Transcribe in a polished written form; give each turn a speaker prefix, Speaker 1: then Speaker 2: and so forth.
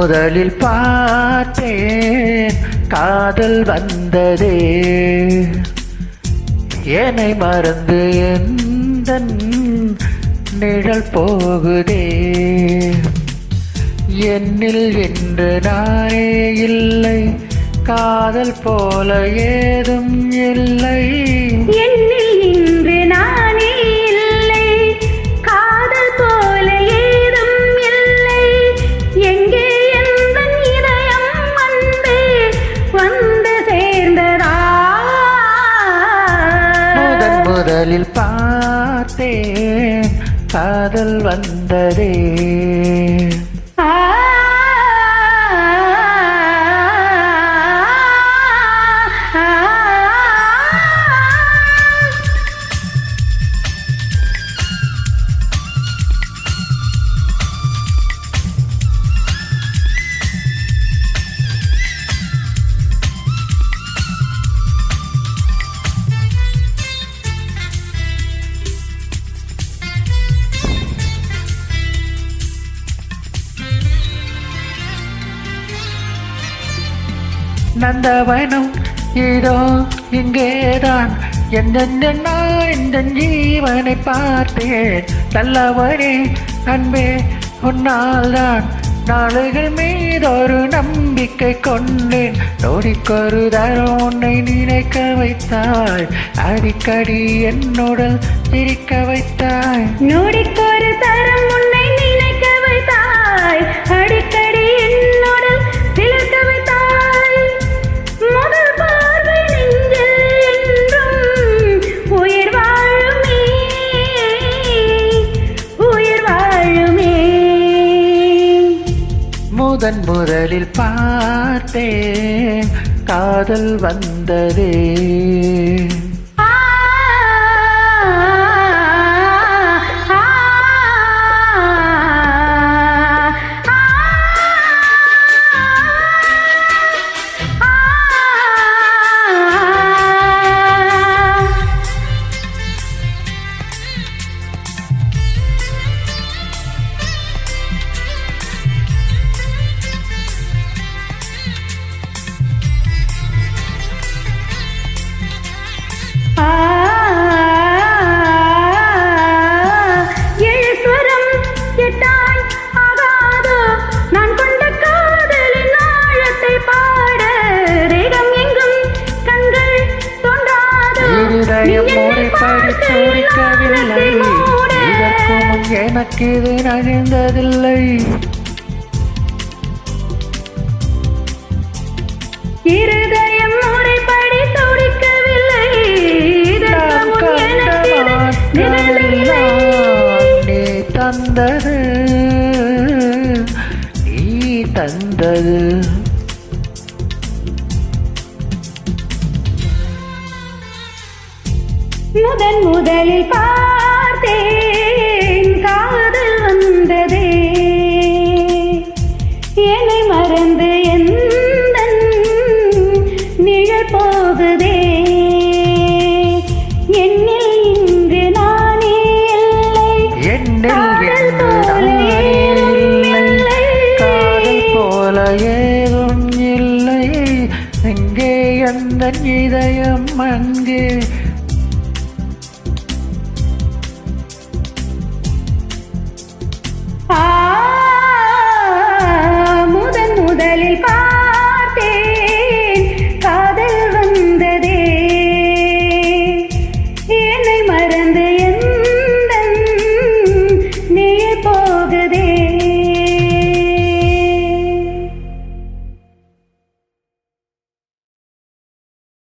Speaker 1: முதலில் பார்த்தேன் காதல் வந்ததே, என்னை மறந்து எந்தன் நிழல் போகுதே. என்னில் என்று நானே இல்லை, காதல் போல ஏதும் இல்லை.
Speaker 2: என்னில் இன்று நானே இல்லை, காதல் போல ஏதும் இல்லை. எங்கே எந்தன் இதயம் வந்து சேர்ந்ததா?
Speaker 1: முதலில் பார்த்தேன் காதல் வந்ததே. நந்தவனம் இதோ இங்கேதான், எந்த ஜீவனை பார்த்தேன். நல்லவனே அன்பே உன்னால்தான் நாளுகள் மீதொரு நம்பிக்கை கொண்டேன். நொடிக்கொரு தரம் உன்னை நினைக்க வைத்தாய், அடிக்கடி என்னுடன் சிரிக்க வைத்தாய்.
Speaker 2: நொடிக்கொரு தரம் உன்னை நினைக்க வைத்தாய், அடிக்கடி என்னுடன் சிரிக்க வைத்தாய். முதல் பார்வை நெஞ்சில் என்றும் உயிர் வாழுமே, உயிர் வாழுமே.
Speaker 1: முதலில் பார்த்தேன் காதல் வந்ததே. படித்தோடிக்கவில்லை, இதற்கு முன் எனக்கு இது நகர்ந்ததில்லை.
Speaker 2: இருதயம் முறைப்படி துடிக்கவில்லை, இதற்கு முன் எனக்கு இது நிகழவில்லை.
Speaker 1: நீ தந்தது, நீ தந்தது.
Speaker 2: முதலில் பார்த்தேன் காதல் வந்ததே, என்னை மறந்து எந்தன் நிழல் போகுதே. என்னில் இன்று நானே இல்லை, காதல்
Speaker 1: போல ஏதும் இல்லை. எங்கே எந்த இதயம் அங்கே